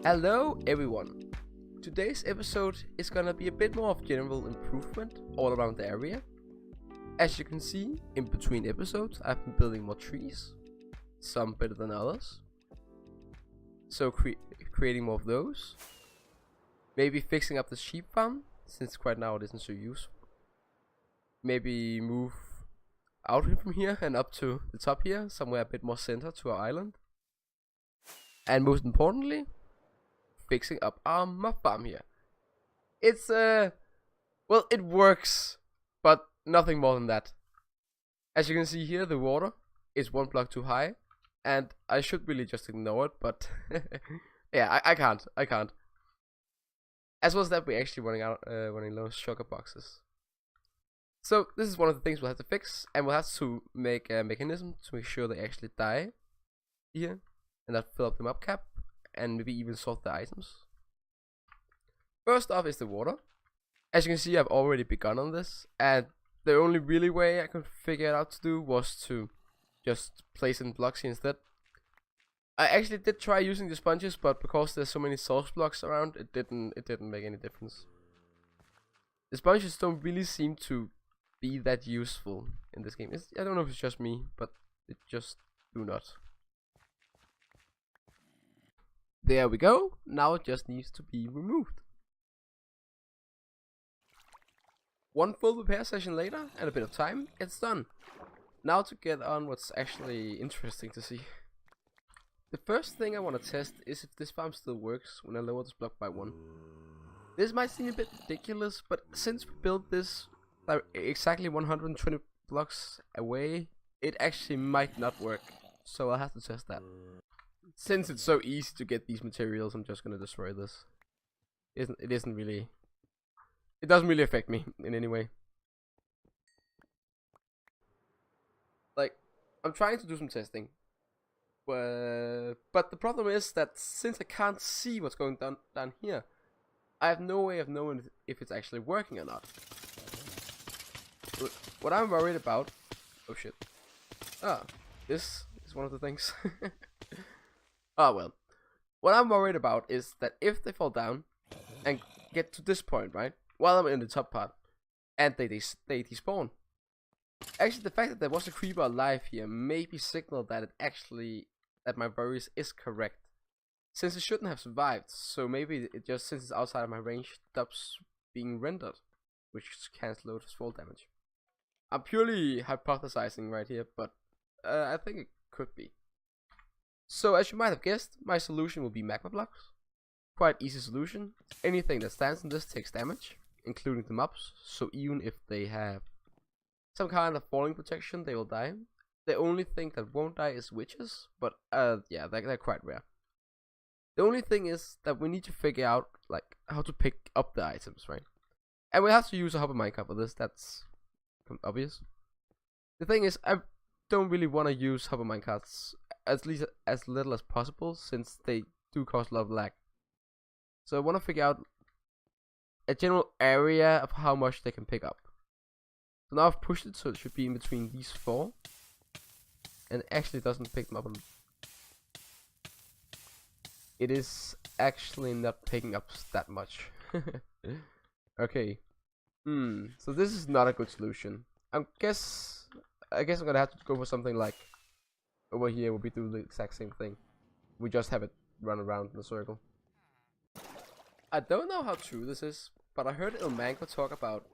Hello everyone! Today's episode is gonna be a bit more of general improvement all around the area. As you can see, in between episodes I've been building more trees, some better than others. So creating more of those. Maybe fixing up the sheep farm, since right now it isn't so useful. Maybe move out from here and up to the top here, somewhere a bit more center to our island. And most importantly, fixing up our mob farm here. It's well, it works, but nothing more than that. As you can see here, the water is 1 block too high, and I should really just ignore it, but yeah, I can't. As well as that, we're actually running low sugar boxes. So this is one of the things we'll have to fix, and we'll have to make a mechanism to make sure they actually die here, and not fill up the mob cap, and maybe even sort the items. First off is the water. As you can see, I've already begun on this, and the only really way I could figure it out to do was to just place in blocks here instead. I actually did try using the sponges, but because there's so many source blocks around, it didn't make any difference. The sponges don't really seem to be that useful in this game. I don't know if it's just me, but it just do not. There we go. Now it just needs to be removed. One full repair session later and a bit of time, it's done. Now to get on what's actually interesting to see. The first thing I want to test is if this farm still works when I lower this block by 1. This might seem a bit ridiculous, but since we built this like exactly 120 blocks away, it actually might not work. So I'll have to test that. Since it's so easy to get these materials, I'm just gonna destroy this. It doesn't really affect me in any way. Like, I'm trying to do some testing, but the problem is that since I can't see what's going down here, I have no way of knowing if it's actually working or not. What I'm worried about, oh shit, this is one of the things. Oh well, what I'm worried about is that if they fall down and get to this point, right, while I'm in the top part, and they despawn. Actually, the fact that there was a creeper alive here maybe signaled that that my worries is correct, since it shouldn't have survived. So maybe it just, since it's outside of my range, stops being rendered, which can slow its fall damage. I'm purely hypothesizing right here, but I think it could be. So as you might have guessed, my solution will be magma blocks. Quite easy solution. Anything that stands in this takes damage, including the mobs, so even if they have some kind of falling protection, they will die. The only thing that won't die is witches, but yeah, they're quite rare. The only thing is that we need to figure out like how to pick up the items, right? And we have to use a hopper minecart for this, that's obvious. The thing is, I don't really want to use hopper minecarts, at least as little as possible, since they do cause a lot of lag. So I want to figure out a general area of how much they can pick up. So now I've pushed it so it should be in between these 4, and it actually doesn't pick them up. It is actually not picking up that much. Okay. So this is not a good solution. I guess I'm gonna have to go for something like over here where we do the exact same thing. We just have it run around in a circle. I don't know how true this is, but I heard Mango talk about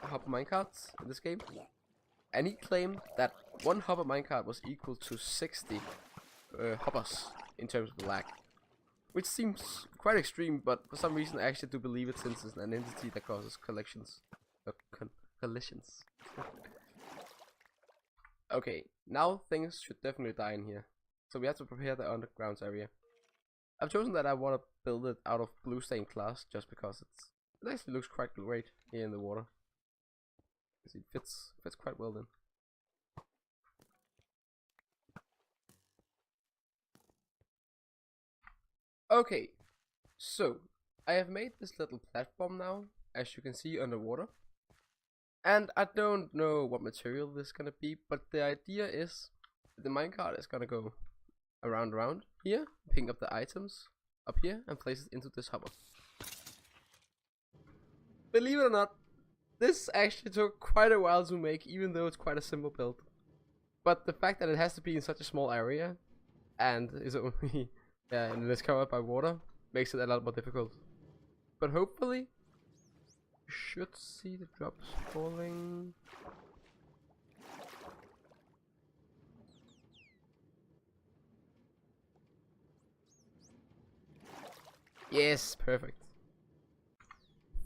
hopper minecarts in this game, and he claimed that 1 hopper minecart was equal to 60 hoppers in terms of lag, which seems quite extreme, but for some reason I actually do believe it, since it's an entity that causes collisions. Okay, now things should definitely die in here, so we have to prepare the underground area. I've chosen that I want to build it out of blue stained glass just because it actually looks quite great here in the water. It fits quite well then. Okay, so I have made this little platform now, as you can see, underwater. And I don't know what material this is gonna be, but the idea is the minecart is gonna go around here, picking up the items up here and place it into this hopper. Believe it or not, this actually took quite a while to make, even though it's quite a simple build. But the fact that it has to be in such a small area and is only and it's covered by water makes it a lot more difficult. But hopefully, you should see the drops falling. Yes, perfect.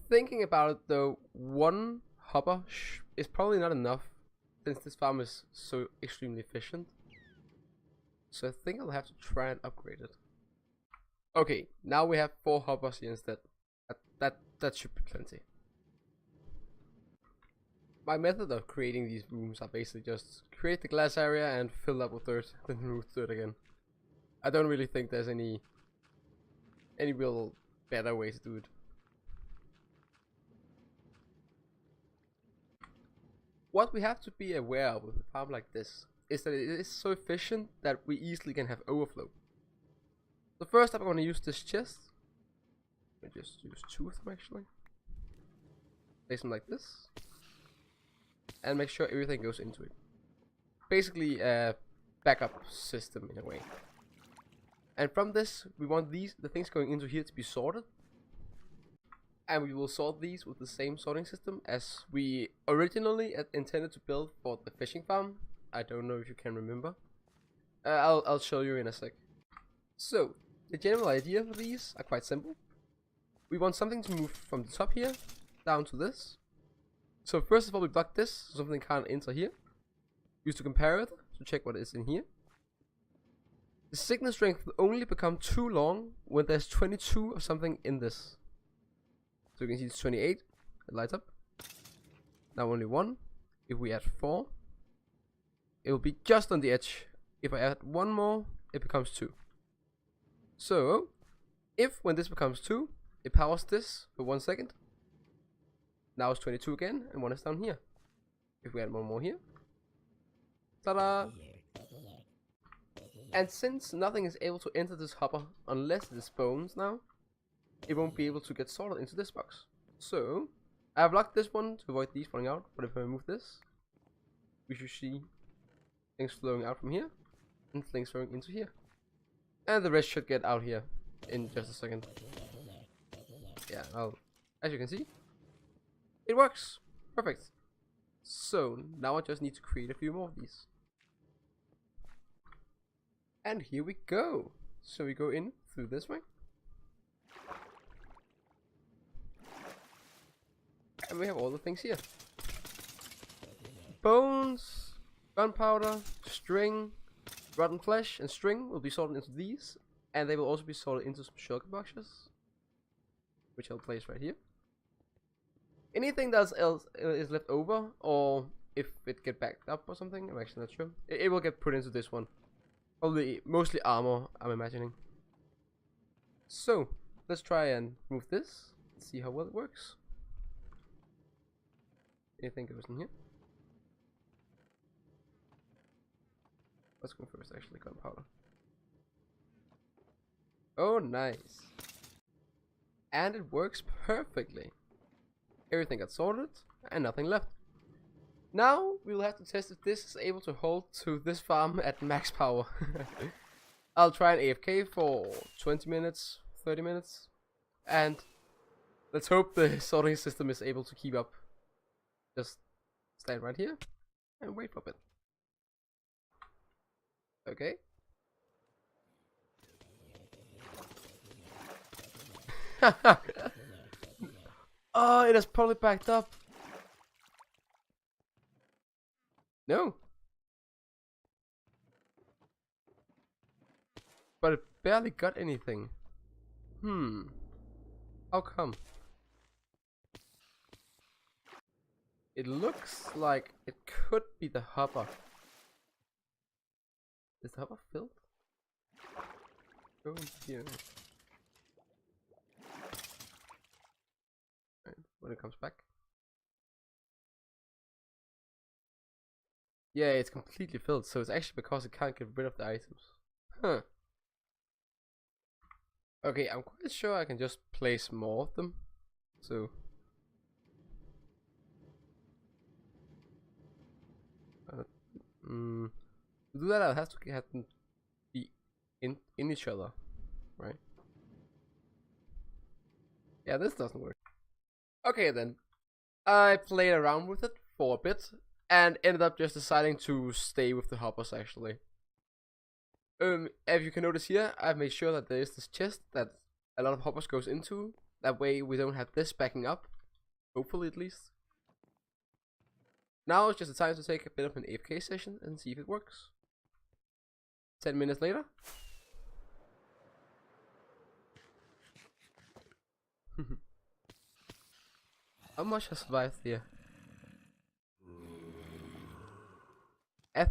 Thinking about it though, one hopper is probably not enough since this farm is so extremely efficient. So I think I'll have to try and upgrade it. Okay, now we have 4 hoppers here instead. That should be plenty. My method of creating these rooms are basically just create the glass area and fill up with dirt, then remove dirt again. I don't really think there's any real better way to do it. What we have to be aware of with a farm like this is that it is so efficient that we easily can have overflow. So first I'm going to use this chest. Let me just use 2 of them actually. Place them like this. And make sure everything goes into it. Basically a backup system in a way. And from this we want the things going into here to be sorted. And we will sort these with the same sorting system as we originally intended to build for the fishing farm. I don't know if you can remember. I'll show you in a sec. So the general idea for these are quite simple. We want something to move from the top here down to this. So first of all we block this so something can't enter here. Use the comparator to check what is in here. The signal strength will only become too long when there's 22 of something in this. So you can see it's 28, it lights up. Now only 1. If we add 4, it will be just on the edge. If I add 1 more, it becomes 2. So, if when this becomes 2, it powers this for 1 second. Now it's 22 again, and 1 is down here. If we add 1 more here. Ta-da! And since nothing is able to enter this hopper unless it is bones now, it won't be able to get sorted into this box. So, I have locked this one to avoid these falling out, but if I remove this, we should see things flowing out from here, and things flowing into here. And the rest should get out here in just a second. Yeah, well, as you can see, it works. Perfect. So, now I just need to create a few more of these. And here we go. So we go in through this way. And we have all the things here. Bones, gunpowder, string, rotten flesh, and string will be sorted into these. And they will also be sorted into some sugar boxes, which I'll place right here. Anything else is left over, or if it get backed up or something, I'm actually not sure. It will get put into this one. Probably mostly armor, I'm imagining. So, let's try and move this. See how well it works. Anything goes in here? Let's go first, actually, gunpowder. Oh, nice. And it works perfectly. Everything got sorted, and nothing left. Now, we will have to test if this is able to hold to this farm at max power. I'll try an AFK for 20 minutes, 30 minutes. And let's hope the sorting system is able to keep up. Just stand right here and wait for a bit. Okay. Oh, it has probably backed up. No. But it barely got anything. How come? It looks like it could be the hopper. Is the hopper filled? Go here. Right, when it comes back. Yeah, it's completely filled, so it's actually because it can't get rid of the items. Huh. Okay, I'm quite sure I can just place more of them. So uh, to do that, I'll have to have them be in each other, right? Yeah, this doesn't work. Okay then, I played around with it for a bit and ended up just deciding to stay with the hoppers actually. As you can notice here, I've made sure that there is this chest that a lot of hoppers goes into. That way we don't have this backing up, hopefully at least. Now it's just the time to take a bit of an AFK session and see if it works. 10 minutes later. How much has survived here? A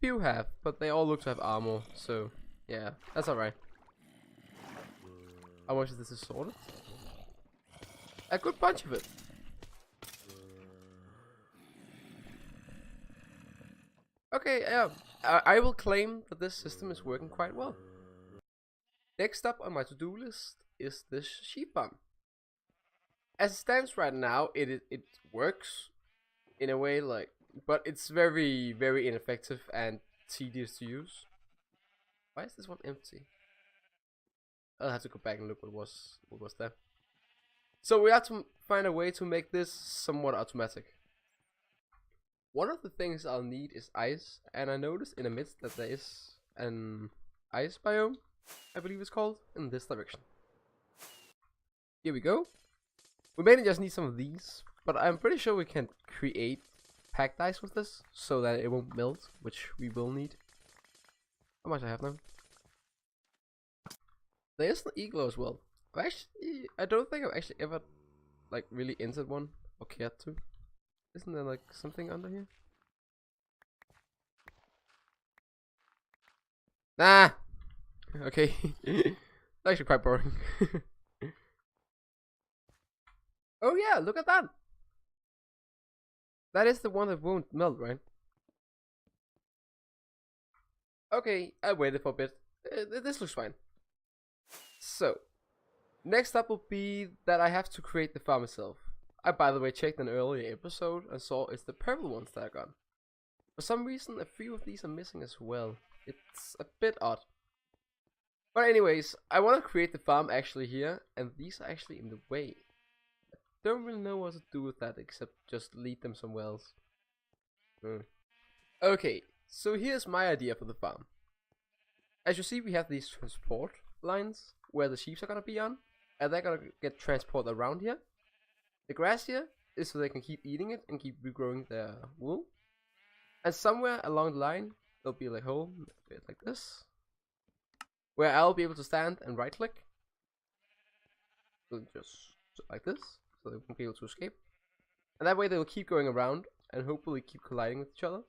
few have, but they all look to have armor, so yeah, that's alright. How much is this assorted? A good bunch of it. Okay, yeah, I will claim that this system is working quite well. Next up on my to-do list is this sheep farm. As it stands right now, it works in a way, like, but it's very, very ineffective and tedious to use. Why is this one empty? I'll have to go back and look what was there. So we have to find a way to make this somewhat automatic. One of the things I'll need is ice, and I noticed in the midst that there is an ice biome, I believe it's called, in this direction. Here we go. We mainly just need some of these, but I'm pretty sure we can create packed ice with this, so that it won't melt, which we will need. How much I have now? There's an igloo as well. I don't think I've actually ever, like, really entered one, or cared to. Isn't there, like, something under here? Nah! Okay. Actually quite boring. Oh yeah, look at that! That is the one that won't melt, right? Okay, I waited for a bit. This looks fine. So, next up will be that I have to create the farm itself. I, by the way, checked an earlier episode and saw it's the purple ones that I got. For some reason, a few of these are missing as well. It's a bit odd. But anyways, I want to create the farm actually here, and these are actually in the way. I don't really know what to do with that except just lead them somewhere else. Okay, so here's my idea for the farm. As you see, we have these transport lines where the sheep are gonna be on, and they're gonna get transported around here. The grass here is so they can keep eating it and keep regrowing their wool. And somewhere along the line, there'll be like a hole, a bit like this, where I'll be able to stand and right click. So just like this, so they won't be able to escape. And that way they will keep going around and hopefully keep colliding with each other.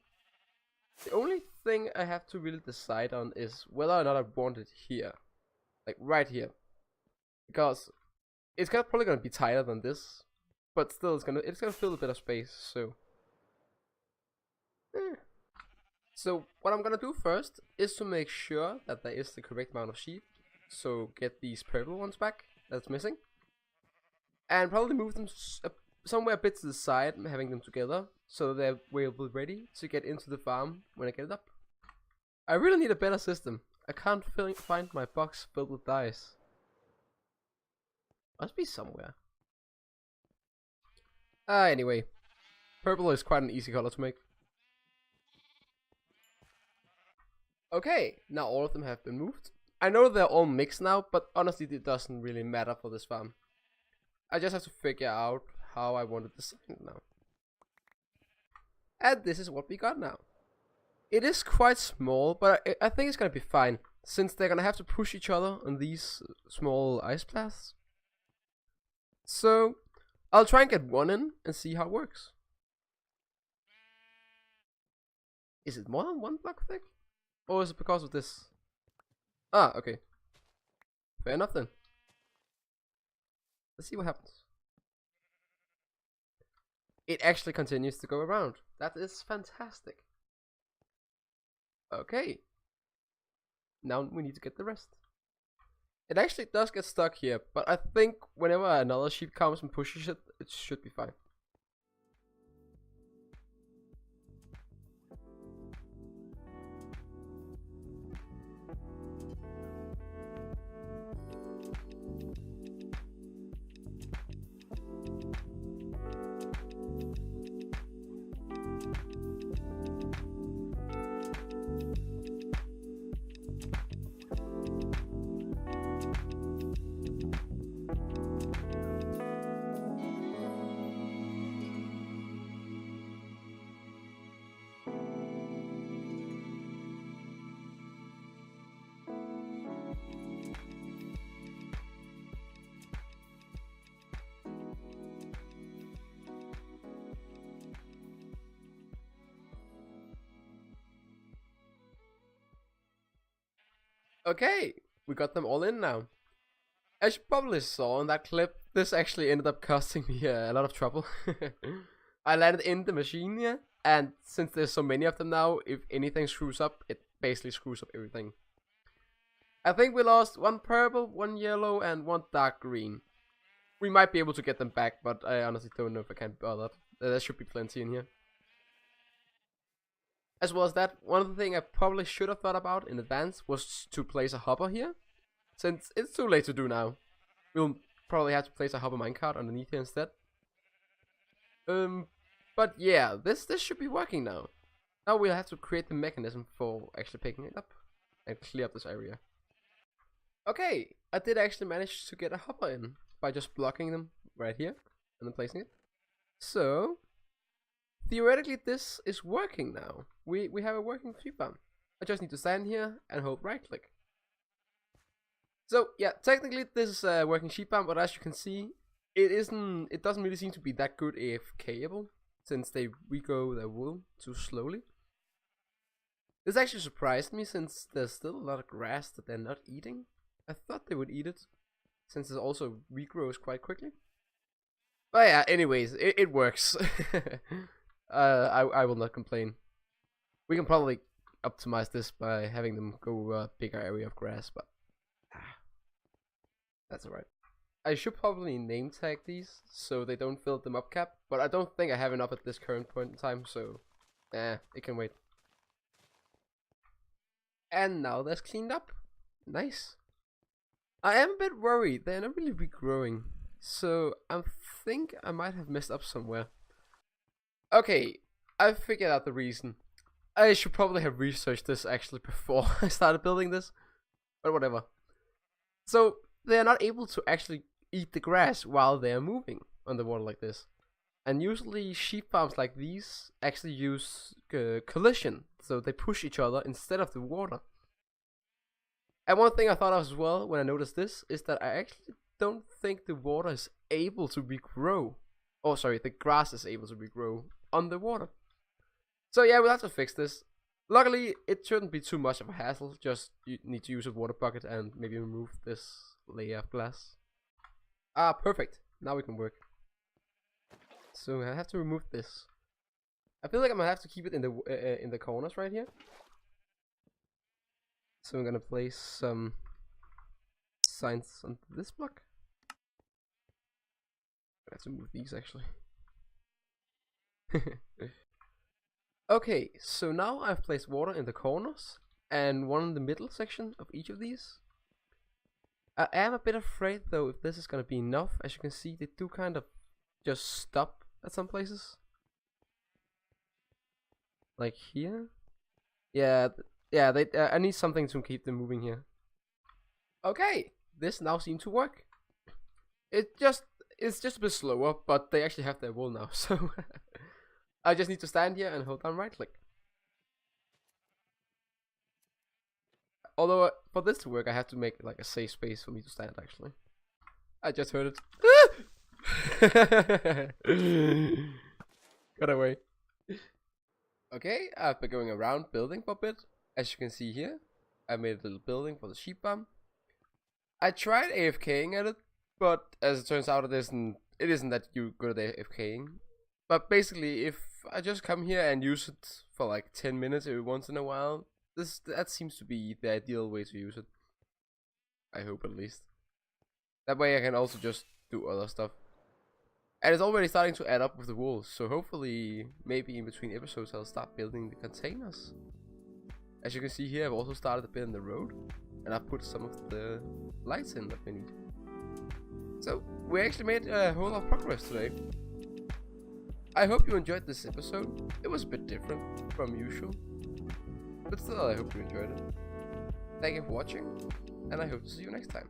The only thing I have to really decide on is whether or not I want it here. Like right here. Because it's probably gonna be tighter than this. But still it's gonna fill a bit of space, so. So what I'm gonna do first is to make sure that there is the correct amount of sheep. So get these purple ones back that's missing. And probably move them somewhere a bit to the side and having them together. So they will be ready to get into the farm when I get it up. I really need a better system. I can't find my box filled with dice. Must be somewhere. Anyway. Purple is quite an easy color to make. Okay, now all of them have been moved. I know they're all mixed now, but honestly it doesn't really matter for this farm. I just have to figure out how I want to design it now. And this is what we got now. It is quite small, but I think it's gonna be fine, since they're gonna have to push each other on these small ice paths. So, I'll try and get one in and see how it works. Is it more than 1 block thick? Or is it because of this? Ah, okay. Fair enough then. Let's see what happens. It actually continues to go around. That is fantastic. Okay. Now we need to get the rest. It actually does get stuck here, but I think whenever another sheep comes and pushes it, it should be fine. Okay, we got them all in now. As you probably saw in that clip, this actually ended up costing me a lot of trouble. I landed in the machine here, and since there's so many of them now, if anything screws up, it basically screws up everything. I think we lost one purple, one yellow, and one dark green. We might be able to get them back, but I honestly don't know if I can be bothered. There should be plenty in here. As well as that, one of the things I probably should have thought about in advance was to place a hopper here. Since it's too late to do now, we'll probably have to place a hopper minecart underneath here instead. But yeah, this should be working now. Now we'll have to create the mechanism for actually picking it up and clear up this area. Okay, I did actually manage to get a hopper in by just blocking them right here and then placing it. So theoretically, this is working now. We have a working sheep farm. I just need to stand here and hold right click. So yeah, technically this is a working sheep farm, but as you can see, it doesn't really seem to be that good AFK-able, since they regrow their wool too slowly. This actually surprised me, since there's still a lot of grass that they're not eating. I thought they would eat it, since it also regrows quite quickly. But yeah, anyways, it works. I will not complain. We can probably optimize this by having them go a bigger area of grass, but that's alright. I should probably name tag these so they don't fill them up cap, but I don't think I have enough at this current point in time, so it can wait. And now that's cleaned up. Nice. I am a bit worried, they're not really regrowing, so I think I might have messed up somewhere. Okay, I figured out the reason. I should probably have researched this actually before I started building this, but whatever. So they are not able to actually eat the grass while they are moving on the water like this. And usually sheep farms like these actually use collision, so they push each other instead of the water. And one thing I thought of as well when I noticed this is that I actually don't think the water is able to regrow. Oh, sorry, the grass is able to regrow on the water. So yeah, we'll have to fix this. Luckily, it shouldn't be too much of a hassle. Just you need to use a water bucket and maybe remove this layer of glass. Ah, perfect. Now we can work. So I have to remove this. I feel like I'm gonna have to keep it in the corners right here. So I'm gonna place some signs on this block. I have to move these actually. Okay, so now I've placed water in the corners and one in the middle section of each of these. I am a bit afraid though if this is gonna be enough. As you can see, they do kind of just stop at some places. Like here. Yeah, they I need something to keep them moving here. Okay, this now seems to work. It's just a bit slower, but they actually have their wool now, so I just need to stand here and hold down right click. Although for this to work, I have to make like a safe space for me to stand. Actually, I just heard it. Got away. Okay, I've been going around building for a bit. As you can see here, I made a little building for the sheep farm. I tried AFKing at it, but as it turns out, it isn't that good at AFKing. But basically, if I just come here and use it for like 10 minutes every once in a while, that seems to be the ideal way to use it. I hope at least. That way I can also just do other stuff. And it's already starting to add up with the walls, so hopefully maybe in between episodes I'll start building the containers. As you can see here, I've also started a bit in the road, and I've put some of the lights in that we need. So we actually made a whole lot of progress today. I hope you enjoyed this episode. It was a bit different from usual, but still I hope you enjoyed it. Thank you for watching, and I hope to see you next time.